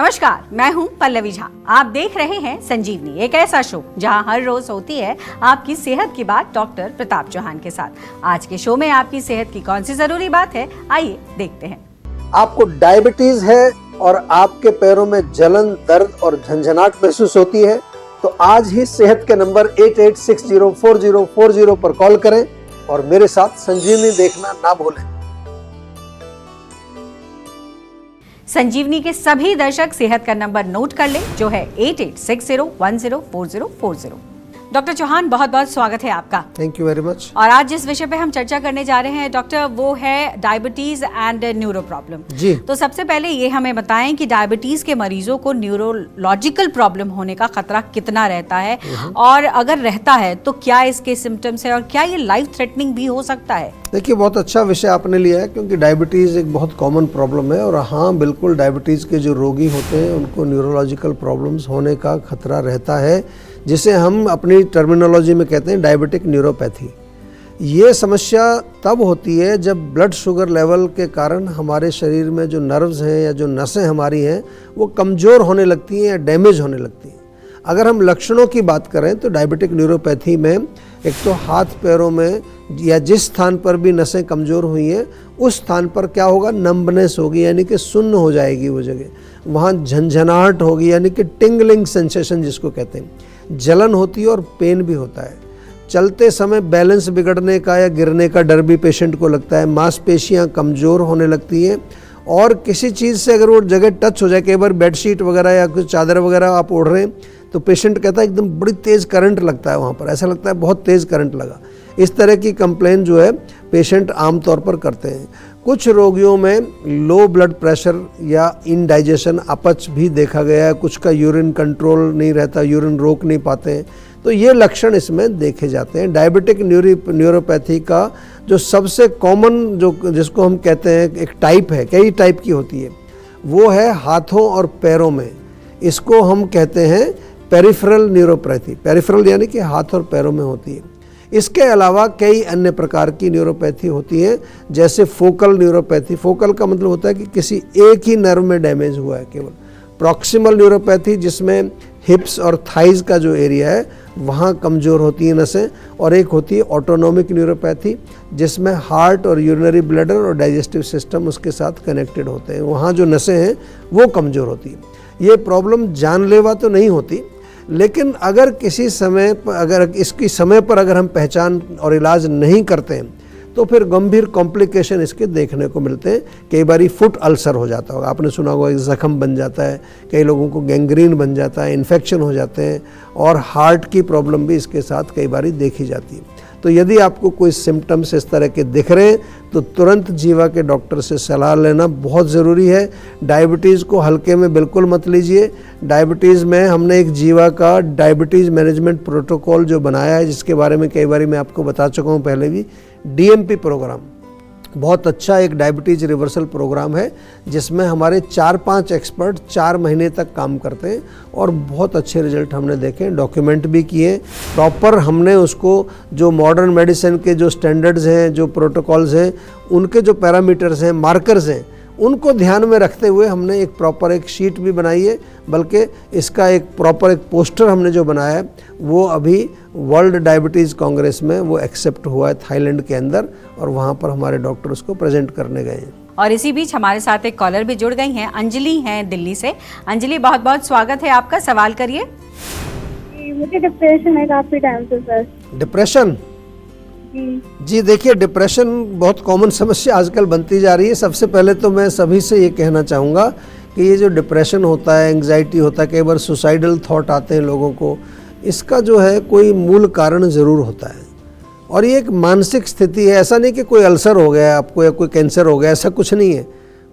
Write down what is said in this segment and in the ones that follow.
नमस्कार, मैं हूं पल्लवी झा। आप देख रहे हैं संजीवनी, एक ऐसा शो जहां हर रोज होती है आपकी सेहत की बात डॉक्टर प्रताप चौहान के साथ। आज के शो में आपकी सेहत की कौन सी जरूरी बात है, आइए देखते हैं। आपको डायबिटीज है और आपके पैरों में जलन, दर्द और झंझनाहट महसूस होती है तो आज ही सेहत के नंबर 88604040 पर कॉल करें और मेरे साथ संजीवनी देखना ना भूलें। संजीवनी के सभी दर्शक सेहत का नंबर नोट कर लें, जो है 8860104040। डॉक्टर चौहान, बहुत बहुत स्वागत है आपका। Thank you very much. और आज जिस विषय पे हम चर्चा करने जा रहे हैं डॉक्टर, वो है डायबिटीज एंड न्यूरो प्रॉब्लम। जी। तो सबसे पहले ये हमें बताएं कि डायबिटीज के मरीजों को न्यूरोलॉजिकल प्रॉब्लम होने का खतरा कितना रहता है, और अगर रहता है तो क्या इसके सिम्टम्स है और क्या ये लाइफ थ्रेटनिंग भी हो सकता है? देखिए, बहुत अच्छा विषय आपने लिया है क्योंकि डायबिटीज़ एक बहुत कॉमन प्रॉब्लम है। और हाँ, बिल्कुल डायबिटीज़ के जो रोगी होते हैं उनको न्यूरोलॉजिकल प्रॉब्लम्स होने का खतरा रहता है, जिसे हम अपनी टर्मिनोलॉजी में कहते हैं डायबिटिक न्यूरोपैथी। ये समस्या तब होती है जब ब्लड शुगर लेवल के कारण हमारे शरीर में जो नर्व्स हैं या जो नसें हमारी हैं वो कमज़ोर होने लगती हैं या डैमेज होने लगती हैं। अगर हम लक्षणों की बात करें तो डायबिटिक न्यूरोपैथी में एक तो हाथ पैरों में या जिस स्थान पर भी नसें कमज़ोर हुई हैं उस स्थान पर क्या होगा, नंबनेस होगी, यानी कि सुन्न हो जाएगी वो जगह। वहाँ झंझनाहट होगी, यानी कि टिंगलिंग सेंसेशन जिसको कहते हैं, जलन होती है और पेन भी होता है। चलते समय बैलेंस बिगड़ने का या गिरने का डर भी पेशेंट को लगता है। मांसपेशियाँ कमज़ोर होने लगती हैं और किसी चीज़ से अगर वो जगह टच हो जाए, कई बार बेडशीट वगैरह या कुछ चादर वगैरह आप ओढ़ रहे हैं तो पेशेंट कहता है एकदम बड़ी तेज़ करंट लगता है, वहाँ पर ऐसा लगता है बहुत तेज़ करंट लगा। इस तरह की कंप्लेन जो है पेशेंट आमतौर पर करते हैं। कुछ रोगियों में लो ब्लड प्रेशर या इनडाइजेशन, अपच भी देखा गया है। कुछ का यूरिन कंट्रोल नहीं रहता, यूरिन रोक नहीं पाते हैं, तो ये लक्षण इसमें देखे जाते हैं। डायबिटिक न्यूरोपैथी का जो सबसे कॉमन जिसको हम कहते हैं एक टाइप है, कई टाइप की होती है, वो है हाथों और पैरों में। इसको हम कहते हैं पेरिफेरल न्यूरोपैथी। पेरिफेरल यानी कि हाथ और पैरों में होती है। इसके अलावा कई अन्य प्रकार की न्यूरोपैथी होती है, जैसे फोकल न्यूरोपैथी। फोकल का मतलब होता है कि किसी एक ही नर्व में डैमेज हुआ है केवल। प्रॉक्सिमल न्यूरोपैथी, जिसमें हिप्स और थाइज का जो एरिया है वहाँ कमज़ोर होती हैं नसें। और एक होती है ऑटोनोमिक न्यूरोपैथी, जिसमें हार्ट और यूरिनरी ब्लैडर और डाइजेस्टिव सिस्टम उसके साथ कनेक्टेड होते हैं। वहाँ जो नसें हैं वो कमज़ोर होती हैं। ये प्रॉब्लम जानलेवा तो नहीं होती, लेकिन अगर किसी समय पर इसकी समय पर अगर हम पहचान और इलाज नहीं करते हैं तो फिर गंभीर कॉम्प्लिकेशन इसके देखने को मिलते हैं। कई बार फुट अल्सर हो जाता होगा, आपने सुना होगा, एक ज़ख़म बन जाता है, कई लोगों को गैंग्रीन बन जाता है, इन्फेक्शन हो जाते हैं, और हार्ट की प्रॉब्लम भी इसके साथ कई बार देखी जाती है। तो यदि आपको कोई सिम्टम्स इस तरह के दिख रहे हैं तो तुरंत जीवा के डॉक्टर से सलाह लेना बहुत ज़रूरी है। डायबिटीज़ को हल्के में बिल्कुल मत लीजिए। डायबिटीज़ में हमने एक जीवा का डायबिटीज़ मैनेजमेंट प्रोटोकॉल जो बनाया है, जिसके बारे में कई बार मैं आपको बता चुका हूँ पहले भी, DMP प्रोग्राम, बहुत अच्छा एक डायबिटीज़ रिवर्सल प्रोग्राम है, जिसमें हमारे 4-5 एक्सपर्ट 4 महीने तक काम करते हैं और बहुत अच्छे रिजल्ट हमने देखे, डॉक्यूमेंट भी किए। प्रॉपर हमने उसको जो मॉडर्न मेडिसिन के जो स्टैंडर्ड्स हैं, जो प्रोटोकॉल्स हैं, उनके जो पैरामीटर्स हैं, मार्कर्स हैं, उनको ध्यान में रखते हुए हमने एक प्रॉपर एक शीट भी बनाई है। बल्कि इसका एक प्रॉपर एक पोस्टर हमने जो बनाया है वो अभी वर्ल्ड डायबिटीज़ कांग्रेस में वो एक्सेप्ट हुआ है थाईलैंड के अंदर, और वहाँ पर हमारे डॉक्टर उसको प्रेजेंट करने गए हैं। और इसी बीच हमारे साथ एक कॉलर भी जुड़ गई हैं, अंजलि हैं दिल्ली से। अंजलि, बहुत बहुत स्वागत है आपका, सवाल करिए। मुझे डिप्रेशन है काफी टाइम से सर। डिप्रेशन? जी, देखिए, डिप्रेशन बहुत कॉमन समस्या आजकल बनती जा रही है। सबसे पहले तो मैं सभी से ये कहना चाहूँगा कि ये जो डिप्रेशन होता है, एंग्जाइटी होता है, कई बार सुसाइडल थॉट आते हैं लोगों को, इसका जो है कोई मूल कारण ज़रूर होता है। और ये एक मानसिक स्थिति है, ऐसा नहीं कि कोई अल्सर हो गया आपको या कोई कैंसर हो गया, ऐसा कुछ नहीं है,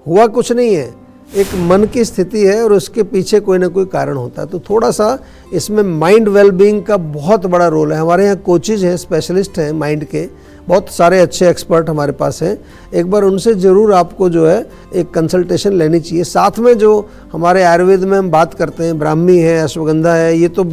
हुआ कुछ नहीं है। एक मन की स्थिति है और उसके पीछे कोई ना कोई कारण होता है। तो थोड़ा सा इसमें माइंड वेलबींग का बहुत बड़ा रोल है। हमारे यहाँ कोचेज हैं, स्पेशलिस्ट हैं माइंड के, बहुत सारे अच्छे एक्सपर्ट हमारे पास हैं। एक बार उनसे ज़रूर आपको जो है एक कंसल्टेशन लेनी चाहिए। साथ में जो हमारे आयुर्वेद में हम बात करते हैं, ब्राह्मी है, अश्वगंधा है, ये तो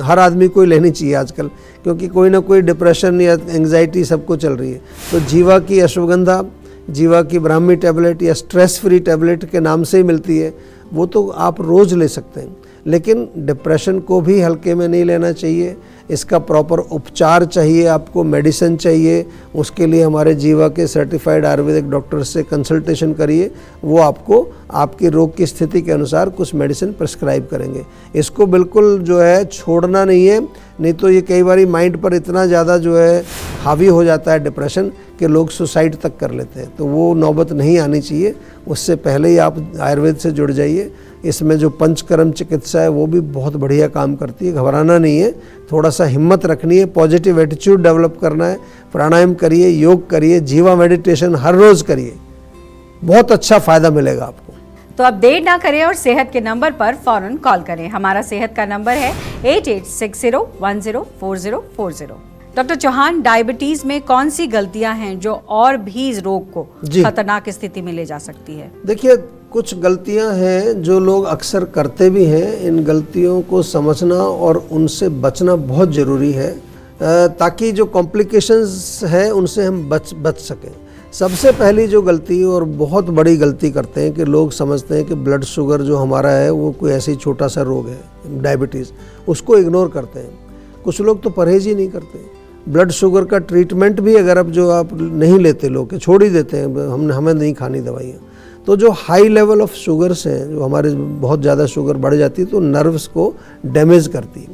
हर आदमी को ही लेनी चाहिए आजकल, क्योंकि कोई ना कोई डिप्रेशन या एंग्जाइटी सबको चल रही है। तो जीवा की अश्वगंधा, जीवा की ब्राह्मी टैबलेट या स्ट्रेस फ्री टैबलेट के नाम से ही मिलती है, वो तो आप रोज़ ले सकते हैं, लेकिन डिप्रेशन को भी हल्के में नहीं लेना चाहिए। इसका प्रॉपर उपचार चाहिए, आपको मेडिसिन चाहिए। उसके लिए हमारे जीवा के सर्टिफाइड आयुर्वेदिक डॉक्टर से कंसल्टेशन करिए, वो आपको आपके रोग की स्थिति के अनुसार कुछ मेडिसिन प्रिस्क्राइब करेंगे। इसको बिल्कुल जो है छोड़ना नहीं है, नहीं तो ये कई बार माइंड पर इतना ज़्यादा जो है हावी हो जाता है डिप्रेशन कि लोग सुसाइड तक कर लेते हैं, तो वो नौबत नहीं आनी चाहिए। उससे पहले ही आप आयुर्वेद से जुड़ जाइए। इसमें जो पंचकर्म चिकित्सा है वो भी बहुत बढ़िया काम करती है, घबराना नहीं है, थोड़ा सा हिम्मत रखनी है, पॉजिटिव एटीट्यूड डेवलप करना है। प्राणायाम करिए, योग करिए, जीवा मेडिटेशन हर रोज़ करिए, बहुत अच्छा फ़ायदा मिलेगा आपको। तो अब देर ना करें और सेहत के नंबर पर फौरन कॉल करें। हमारा सेहत का नंबर है 8860104040। डॉक्टर चौहान, डायबिटीज में कौन सी गलतियां हैं जो और भी इस रोग को खतरनाक स्थिति में ले जा सकती है? देखिए, कुछ गलतियां हैं जो लोग अक्सर करते भी हैं। इन गलतियों को समझना और उनसे बचना बहुत ज़रूरी है, ताकि जो कॉम्प्लिकेशंस हैं उनसे हम बच सकें। सबसे पहली जो गलती और बहुत बड़ी गलती करते हैं कि लोग समझते हैं कि ब्लड शुगर जो हमारा है वो कोई ऐसी छोटा सा रोग है, डायबिटीज़, उसको इग्नोर करते हैं। कुछ लोग तो परहेज ही नहीं करते। ब्लड शुगर का ट्रीटमेंट भी अगर अब जो आप नहीं लेते, लोग छोड़ ही देते हैं, हमें नहीं खानी दवाइयाँ, तो जो हाई लेवल ऑफ शुगर्स हैं, जो हमारे बहुत ज़्यादा शुगर बढ़ जाती है तो नर्व्स को डैमेज करती है।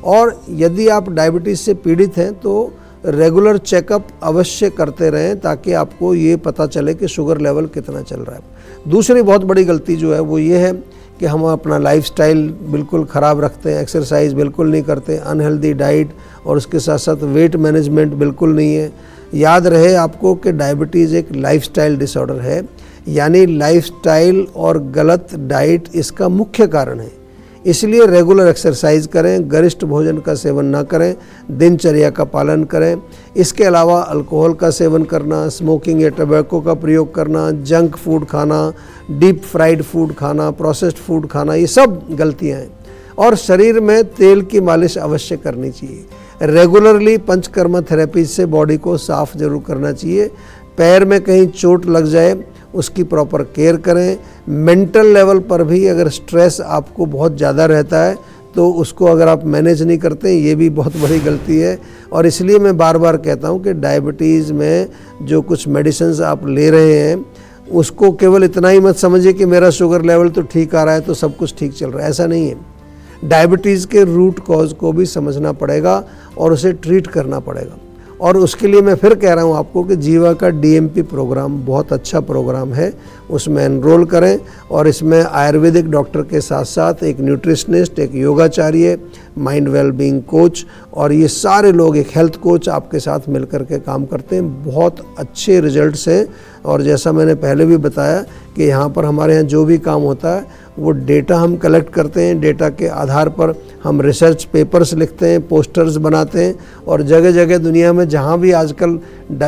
और यदि आप डायबिटीज़ से पीड़ित हैं तो रेगुलर चेकअप अवश्य करते रहें, ताकि आपको ये पता चले कि शुगर लेवल कितना चल रहा है। दूसरी बहुत बड़ी गलती जो है वो ये है कि हम अपना लाइफस्टाइल बिल्कुल ख़राब रखते हैं, एक्सरसाइज बिल्कुल नहीं करते, अनहेल्दी डाइट और उसके साथ साथ वेट मैनेजमेंट बिल्कुल नहीं है। याद रहे आपको कि डायबिटीज़ एक लाइफस्टाइल डिसऑर्डर है, यानी लाइफस्टाइल और गलत डाइट इसका मुख्य कारण है। इसलिए रेगुलर एक्सरसाइज करें, गरिष्ठ भोजन का सेवन ना करें, दिनचर्या का पालन करें। इसके अलावा अल्कोहल का सेवन करना, स्मोकिंग या टबैको का प्रयोग करना, जंक फूड खाना, डीप फ्राइड फूड खाना, प्रोसेस्ड फूड खाना, ये सब गलतियां हैं। और शरीर में तेल की मालिश अवश्य करनी चाहिए। रेगुलरली पंचकर्मा थेरेपी से बॉडी को साफ जरूर करना चाहिए। पैर में कहीं चोट लग जाए उसकी प्रॉपर केयर करें। मेंटल लेवल पर भी अगर स्ट्रेस आपको बहुत ज़्यादा रहता है तो उसको अगर आप मैनेज नहीं करते, ये भी बहुत बड़ी गलती है। और इसलिए मैं बार बार कहता हूँ कि डायबिटीज़ में जो कुछ मेडिसिन आप ले रहे हैं उसको केवल इतना ही मत समझिए कि मेरा शुगर लेवल तो ठीक आ रहा है तो सब कुछ ठीक चल रहा है, ऐसा नहीं है। डायबिटीज़ के रूट कॉज को भी समझना पड़ेगा और उसे ट्रीट करना पड़ेगा। और उसके लिए मैं फिर कह रहा हूँ आपको कि जीवा का DMP प्रोग्राम बहुत अच्छा प्रोग्राम है, उसमें एनरोल करें। और इसमें आयुर्वेदिक डॉक्टर के साथ साथ एक न्यूट्रिशनिस्ट, एक योगाचार्य, माइंड वेलबींग कोच और ये सारे लोग, एक हेल्थ कोच आपके साथ मिलकर के काम करते हैं। बहुत अच्छे रिजल्ट्स हैं। और जैसा मैंने पहले भी बताया कि यहाँ पर हमारे यहाँ जो भी काम होता है वो डेटा हम कलेक्ट करते हैं, डेटा के आधार पर हम रिसर्च पेपर्स लिखते हैं, पोस्टर्स बनाते हैं। और जगह जगह दुनिया में जहाँ भी आजकल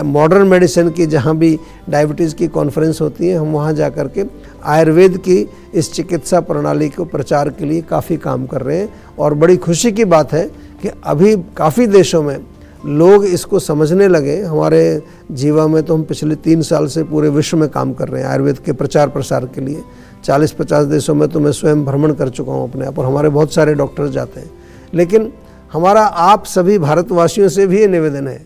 मॉडर्न मेडिसिन की जहाँ भी डायबिटीज़ की कॉन्फ्रेंस होती है, हम वहाँ जा कर के आयुर्वेद की इस चिकित्सा प्रणाली को प्रचार के लिए काफ़ी काम कर रहे हैं। और बड़ी खुशी की बात है कि अभी काफ़ी देशों में लोग इसको समझने लगे। हमारे जीवा में तो हम पिछले 3 साल से पूरे विश्व में काम कर रहे हैं आयुर्वेद के प्रचार प्रसार के लिए। 40-50 देशों में तो मैं स्वयं भ्रमण कर चुका हूँ अपने आप, और हमारे बहुत सारे डॉक्टर जाते हैं। लेकिन हमारा आप सभी भारतवासियों से भी ये निवेदन है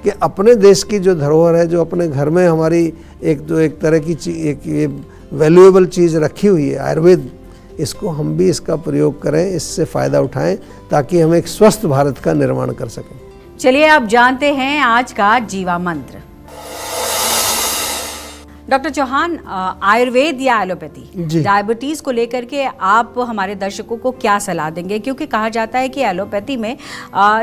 कि अपने देश की जो धरोहर है, जो अपने घर में हमारी एक तरह की एक वैल्यूएबल चीज़ रखी हुई है आयुर्वेद, इसको हम भी इसका प्रयोग करें, इससे फ़ायदा उठाएं, ताकि हम एक स्वस्थ भारत का निर्माण कर सकें। चलिए अब जानते हैं आज का जीवा मंत्र। डॉक्टर चौहान, आयुर्वेद या एलोपैथी डायबिटीज को लेकर के आप हमारे दर्शकों को क्या सलाह देंगे? क्योंकि कहा जाता है कि एलोपैथी में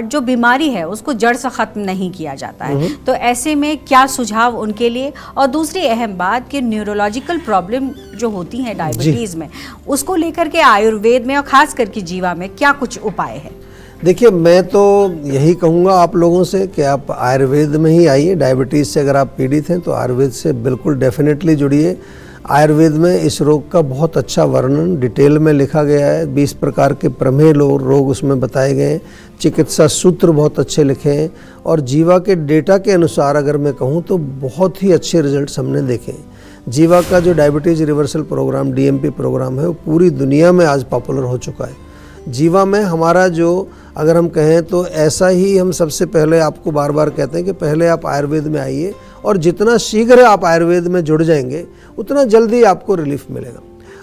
जो बीमारी है उसको जड़ से खत्म नहीं किया जाता है, तो ऐसे में क्या सुझाव उनके लिए? और दूसरी अहम बात कि न्यूरोलॉजिकल प्रॉब्लम जो होती है डायबिटीज में, उसको लेकर के आयुर्वेद में और खास करके जीवा में क्या कुछ उपाय है? देखिए, मैं तो यही कहूँगा आप लोगों से कि आप आयुर्वेद में ही आइए। डायबिटीज़ से अगर आप पीड़ित हैं तो आयुर्वेद से बिल्कुल डेफिनेटली जुड़िए। आयुर्वेद में इस रोग का बहुत अच्छा वर्णन डिटेल में लिखा गया है। 20 प्रकार के प्रमेय रोग उसमें बताए गए हैं। चिकित्सा सूत्र बहुत अच्छे लिखे हैं। और जीवा के डेटा के अनुसार अगर मैं कहूँ तो बहुत ही अच्छे रिजल्ट्स हमने देखे हैं। जीवा का जो diabetes reversal program DMP program है वो पूरी दुनिया में आज पॉपुलर हो चुका है। जीवा में हमारा जो अगर हम कहें तो ऐसा ही हम सबसे पहले आपको बार बार कहते हैं कि पहले आप आयुर्वेद में आइए और जितना शीघ्र आप आयुर्वेद में जुड़ जाएंगे उतना जल्दी आपको रिलीफ मिलेगा।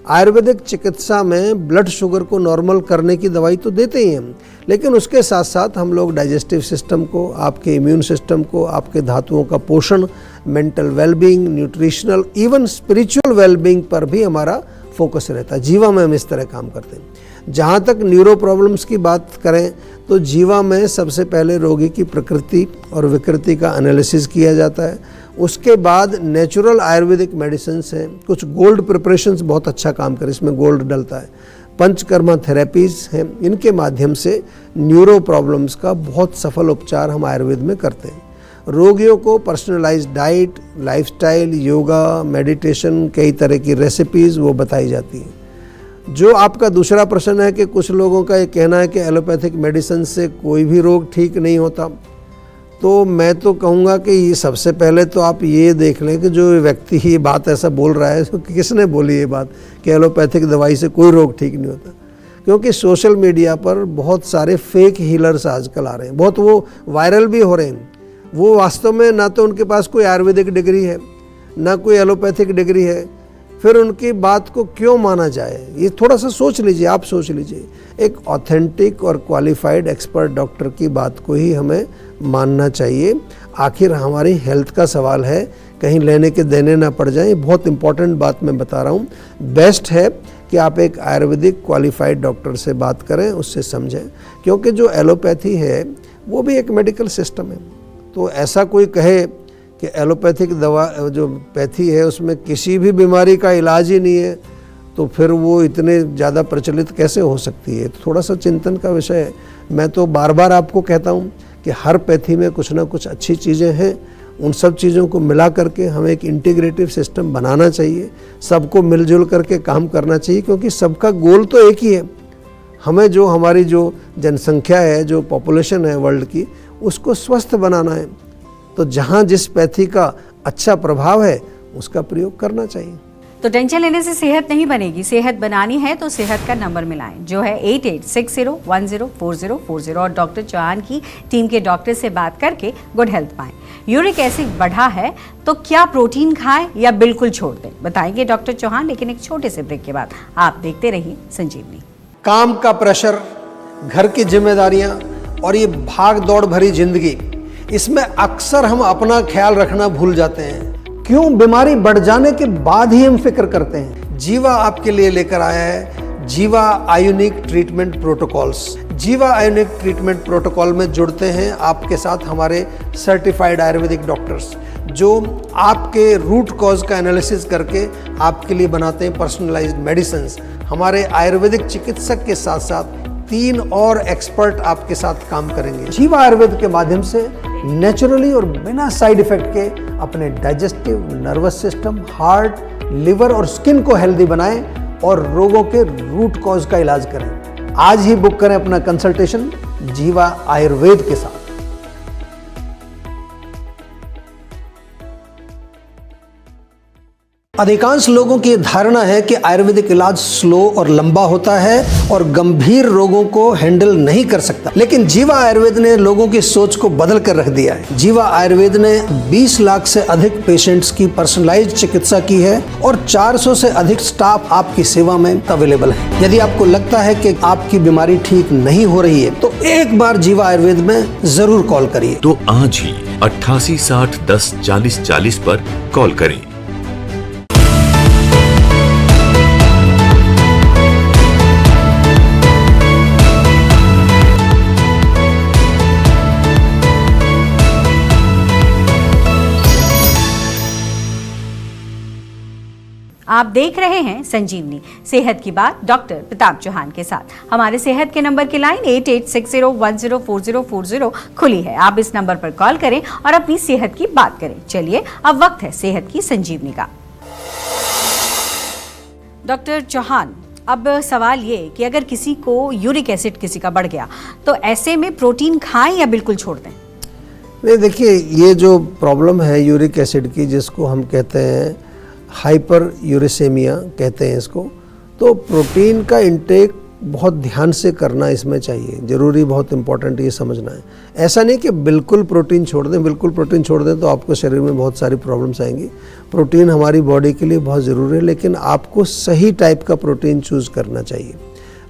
आयुर्वेदिक चिकित्सा में ब्लड शुगर को नॉर्मल करने की दवाई तो देते ही हम, लेकिन उसके साथ साथ हम लोग डाइजेस्टिव सिस्टम को, आपके इम्यून सिस्टम को, आपके धातुओं का पोषण, mental wellbeing, nutritional, even spiritual wellbeing पर भी हमारा फोकस रहता है। जीवा में हम इस तरह काम करते हैं। जहाँ तक न्यूरो प्रॉब्लम्स की बात करें तो जीवा में सबसे पहले रोगी की प्रकृति और विकृति का एनालिसिस किया जाता है। उसके बाद नेचुरल आयुर्वेदिक मेडिसिन हैं, कुछ गोल्ड प्रिपरेशंस बहुत अच्छा काम करें, इसमें गोल्ड डलता है, पंचकर्मा थेरेपीज़ हैं, इनके माध्यम से न्यूरो प्रॉब्लम्स का बहुत सफल उपचार हम आयुर्वेद में करते हैं। रोगियों को personalised diet, lifestyle, yoga, meditation, कई तरह की रेसिपीज़ वो बताई जाती हैं। जो आपका दूसरा प्रश्न है कि कुछ लोगों का ये कहना है कि एलोपैथिक मेडिसिन से कोई भी रोग ठीक नहीं होता, तो मैं तो कहूँगा कि ये सबसे पहले तो आप ये देख लें कि जो व्यक्ति ये बात ऐसा बोल रहा है तो किसने बोली ये बात कि एलोपैथिक दवाई से कोई रोग ठीक नहीं होता। क्योंकि सोशल मीडिया पर बहुत सारे फेक हीलर्स आजकल आ रहे हैं, बहुत वो वायरल भी हो रहे हैं। वो वास्तव में ना तो उनके पास कोई आयुर्वेदिक डिग्री है ना कोई एलोपैथिक डिग्री है, फिर उनकी बात को क्यों माना जाए? ये थोड़ा सा सोच लीजिए, आप सोच लीजिए। एक ऑथेंटिक और क्वालिफाइड एक्सपर्ट डॉक्टर की बात को ही हमें मानना चाहिए। आखिर हमारी हेल्थ का सवाल है, कहीं लेने के देने ना पड़ जाए। बहुत इंपॉर्टेंट बात मैं बता रहा हूँ। बेस्ट है कि आप एक आयुर्वेदिक क्वालिफाइड डॉक्टर से बात करें, उससे समझें, क्योंकि जो एलोपैथी है वो भी एक मेडिकल सिस्टम है। तो ऐसा कोई कहे कि एलोपैथिक दवा जो पैथी है उसमें किसी भी बीमारी का इलाज ही नहीं है, तो फिर वो इतने ज़्यादा प्रचलित कैसे हो सकती है? तो थोड़ा सा चिंतन का विषय है। मैं तो बार बार आपको कहता हूँ कि हर पैथी में कुछ ना कुछ अच्छी चीज़ें हैं, उन सब चीज़ों को मिला करके हमें एक इंटीग्रेटिव सिस्टम बनाना चाहिए, सबको मिलजुल करके काम करना चाहिए, क्योंकि सबका गोल तो एक ही है। हमें जो हमारी जो जनसंख्या है, जो पॉपुलेशन है वर्ल्ड की, उसको स्वस्थ बनाना है। तो जहाँ जिस पैथी का अच्छा प्रभाव है उसका प्रयोग करना चाहिए। तो टेंशन लेने से सेहत नहीं बनेगी, सेहत बनानी है तो सेहत का नंबर मिलाएं, जो है 8860104040, और डॉक्टर चौहान की टीम के डॉक्टर से बात करके गुड हेल्थ पाएं। यूरिक एसिड बढ़ा है तो क्या प्रोटीन खाएं या बिल्कुल छोड़ दें, बताएंगे डॉक्टर चौहान, लेकिन एक छोटे से ब्रेक के बाद। आप देखते रहिए संजीवनी। काम का प्रेशर, घर की जिम्मेदारियां और ये भाग दौड़ भरी जिंदगी, इसमें अक्सर हम अपना ख्याल रखना भूल जाते हैं। क्यों? बीमारी बढ़ जाने के बाद ही हम फिक्र करते हैं। जीवा आपके लिए लेकर आया है जीवा आयोनिक ट्रीटमेंट प्रोटोकॉल्स। जीवा आयोनिक ट्रीटमेंट प्रोटोकॉल में जुड़ते हैं आपके साथ हमारे सर्टिफाइड आयुर्वेदिक डॉक्टर्स, जो आपके रूट कॉज का एनालिसिस करके आपके लिए बनाते हैं पर्सनलाइज्ड मेडिसिन। हमारे आयुर्वेदिक चिकित्सक के साथ साथ 3 और एक्सपर्ट आपके साथ काम करेंगे। जीवा आयुर्वेद के माध्यम से नेचुरली और बिना साइड इफेक्ट के अपने digestive, nervous system, heart, liver और स्किन को हेल्दी बनाएं और रोगों के रूट कॉज का इलाज करें। आज ही बुक करें अपना कंसल्टेशन जीवा आयुर्वेद के साथ। अधिकांश लोगों की धारणा है कि आयुर्वेदिक इलाज स्लो और लंबा होता है और गंभीर रोगों को हैंडल नहीं कर सकता, लेकिन जीवा आयुर्वेद ने लोगों की सोच को बदल कर रख दिया है। जीवा आयुर्वेद ने 20 लाख से अधिक पेशेंट्स की पर्सनलाइज्ड चिकित्सा की है और 400 से अधिक स्टाफ आपकी सेवा में अवेलेबल है। यदि आपको लगता है कि आपकी बीमारी ठीक नहीं हो रही है तो एक बार जीवा आयुर्वेद में जरूर कॉल करिए। तो आज ही 88 60 10 40 40 पर कॉल करें। आप देख रहे हैं संजीवनी, सेहत की बात डॉक्टर प्रताप चौहान के साथ। हमारे सेहत के नंबर की लाइन 8860104040 खुली है। आप इस नंबर पर कॉल करें और अपनी सेहत की बात करें। चलिए अब वक्त है सेहत की संजीवनी का। डॉक्टर चौहान, अब सवाल ये कि अगर किसी को यूरिक एसिड किसी का बढ़ गया तो ऐसे में प्रोटीन खाएं या बिल्कुल छोड़ दें? नहीं, देखिए, ये जो प्रॉब्लम है यूरिक एसिड की, जिसको हम कहते हैं हाइपर यूरेसेमिया कहते हैं इसको। तो प्रोटीन का इंटेक बहुत ध्यान से करना इसमें चाहिए, ज़रूरी, बहुत इंपॉर्टेंट ये समझना है। ऐसा नहीं कि बिल्कुल प्रोटीन छोड़ दें, बिल्कुल प्रोटीन छोड़ दें तो आपको शरीर में बहुत सारी प्रॉब्लम्स आएंगी। प्रोटीन हमारी बॉडी के लिए बहुत ज़रूरी है, लेकिन आपको सही टाइप का प्रोटीन चूज़ करना चाहिए।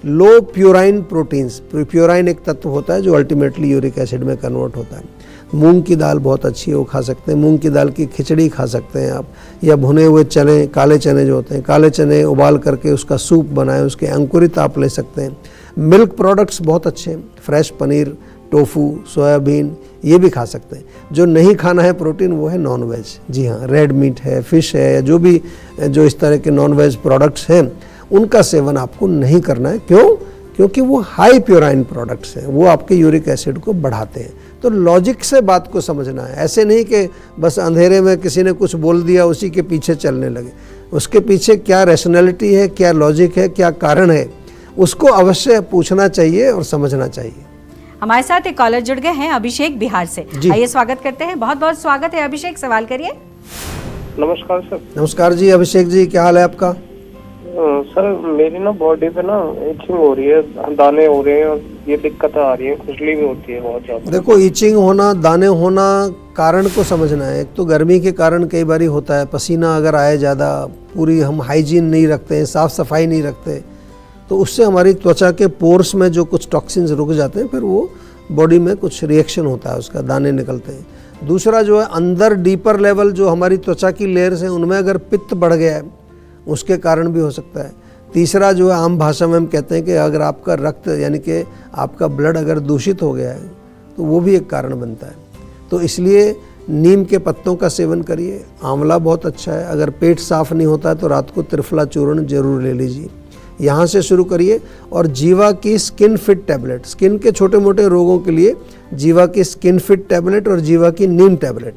लो प्योराइन प्रोटीन्स, प्योराइन एक तत्व होता है जो अल्टीमेटली यूरिक एसिड में कन्वर्ट होता है। मूंग की दाल बहुत अच्छी है, वो खा सकते हैं। मूंग की दाल की खिचड़ी खा सकते हैं आप, या भुने हुए चने, काले चने जो होते हैं, काले चने उबाल करके उसका सूप बनाए, उसके अंकुरित आप ले सकते हैं। मिल्क प्रोडक्ट्स बहुत अच्छे हैं, फ्रेश पनीर, टोफू, सोयाबीन, ये भी खा सकते हैं। जो नहीं खाना है प्रोटीन वो है नॉन वेज। जी हाँ, रेड मीट है, फिश है, जो भी जो इस तरह के नॉन वेज प्रोडक्ट्स हैं उनका सेवन आपको नहीं करना है। क्यों? क्योंकि वो हाई प्योराइन प्रोडक्ट्स हैं, वो आपके यूरिक एसिड को बढ़ाते हैं। तो लॉजिक से बात को समझना है, ऐसे नहीं कि बस अंधेरे में किसी ने कुछ बोल दिया उसी के पीछे चलने लगे। उसके पीछे क्या रैशनैलिटी है, क्या लॉजिक है, क्या कारण है, उसको अवश्य पूछना चाहिए और समझना चाहिए। हमारे साथ एक कॉलर जुड़ गए हैं, अभिषेक बिहार से। आइए स्वागत करते हैं। बहुत बहुत स्वागत है अभिषेक, सवाल करिए। नमस्कार सर। नमस्कार जी अभिषेक जी, क्या हाल है आपका? सर मेरी ना बॉडी पे ना इचिंग हो रही है, दाने हो रहे हैं और ये दिक्कत आ रही है, खुजली भी होती है बहुत ज्यादा। देखो, इचिंग होना, दाने होना, कारण को समझना है। एक तो गर्मी के कारण कई बार होता है, पसीना अगर आए ज़्यादा, पूरी हम हाइजीन नहीं रखते हैं, साफ़ सफाई नहीं रखते, तो उससे हमारी त्वचा के पोर्स में जो कुछ टॉक्सिन्स रुक जाते हैं, फिर वो बॉडी में कुछ रिएक्शन होता है, उसका दाने निकलते हैं। दूसरा जो है, अंदर डीपर लेवल जो हमारी त्वचा की लेयर्स हैं उनमें अगर पित्त बढ़ गया है, उसके कारण भी हो सकता है। तीसरा जो है, आम भाषा में हम कहते हैं कि अगर आपका रक्त यानी कि आपका ब्लड अगर दूषित हो गया है तो वो भी एक कारण बनता है। तो इसलिए नीम के पत्तों का सेवन करिए, आंवला बहुत अच्छा है। अगर पेट साफ़ नहीं होता है तो रात को त्रिफला चूर्ण जरूर ले लीजिए, यहाँ से शुरू करिए। और जीवा की स्किन फिट टैबलेट, स्किन के छोटे मोटे रोगों के लिए जीवा की स्किन फिट टैबलेट और जीवा की नीम टैबलेट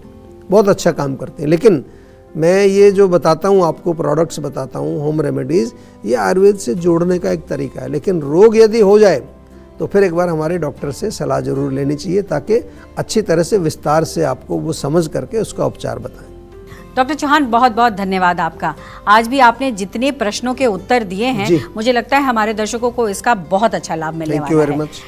बहुत अच्छा काम करते हैं। लेकिन मैं ये जो बताता हूँ आपको, प्रोडक्ट्स बताता हूँ, होम रेमेडीज़, ये आयुर्वेद से जोड़ने का एक तरीका है। लेकिन रोग यदि हो जाए तो फिर एक बार हमारे डॉक्टर से सलाह जरूर लेनी चाहिए, ताकि अच्छी तरह से विस्तार से आपको वो समझ करके उसका उपचार बताएं। डॉक्टर चौहान, बहुत बहुत धन्यवाद आपका। आज भी आपने जितने प्रश्नों के उत्तर दिए हैं, मुझे लगता है हमारे दर्शकों को इसका बहुत अच्छा लाभ मिलने वाला है। Thank you very much.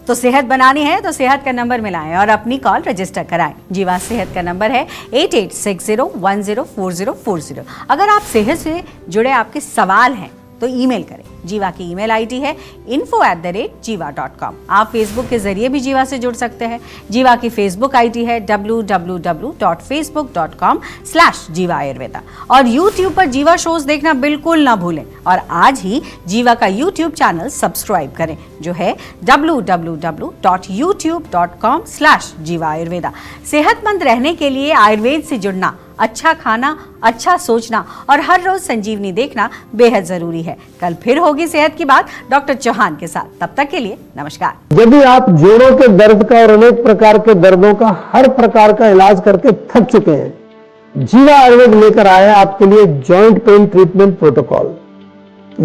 तो सेहत बनानी है तो सेहत का नंबर मिलाएं और अपनी कॉल रजिस्टर कराएं। जीवा सेहत का नंबर है 8860104040। अगर आप सेहत से जुड़े आपके सवाल हैं तो ईमेल करें। जीवा की ईमेल आईडी है info@jiva.com। आप फेसबुक के जरिए भी जीवा से जुड़ सकते हैं। जीवा की फेसबुक आईडी है www.facebook.com/जीवा आयुर्वेदा। और यूट्यूब पर जीवा शोज देखना बिल्कुल ना भूलें। और आज ही जीवा का यूट्यूब चैनल सब्सक्राइब करें, जो है www.youtube.com/जीवा आयुर्वेदा। सेहतमंद रहने के लिए आयुर्वेद से जुड़ना, अच्छा खाना, अच्छा सोचना और हर रोज संजीवनी देखना बेहद जरूरी है। कल फिर होगी सेहत की बात डॉक्टर चौहान के साथ। तब तक के लिए नमस्कार। यदि आप जोड़ों के दर्द का और अनेक प्रकार के दर्दों का हर प्रकार का इलाज करके थक चुके हैं, जीवा आयुर्वेद लेकर आया है आपके लिए जॉइंट पेन ट्रीटमेंट प्रोटोकॉल।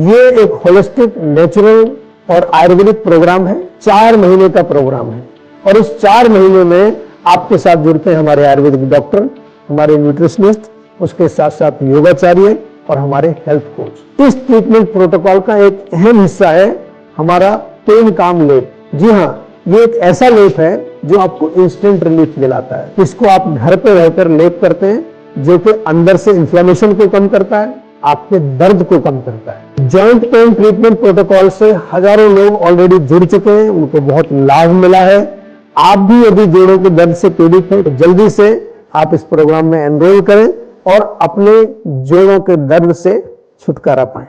ये एक होलिस्टिक, नेचुरल और आयुर्वेदिक प्रोग्राम है। 4 महीने का प्रोग्राम है और इस 4 महीने में आपके साथ जुड़ते हैं हमारे आयुर्वेदिक डॉक्टर, हमारे न्यूट्रिशनिस्ट, उसके साथ साथ योगाचार्य और हमारे हेल्थ कोच। इस ट्रीटमेंट प्रोटोकॉल का एक अहम हिस्सा है हमारा पेन काम लेप। जी हाँ, ये एक ऐसा लेप है जो आपको इंस्टेंट रिलीफ दिलाता है। इसको आप घर पे रहकर लेप करते हैं, जो कि अंदर से इन्फ्लेमेशन को कम करता है, आपके दर्द को कम करता है। जॉइंट पेन ट्रीटमेंट प्रोटोकॉल से हजारों लोग ऑलरेडी जुड़ चुके हैं, उनको बहुत लाभ मिला है। आप भी यदि जोड़ों के दर्द से पीड़ित हैं तो जल्दी से आप इस प्रोग्राम में एनरोल करें और अपने जोड़ों के दर्द से छुटकारा पाएं।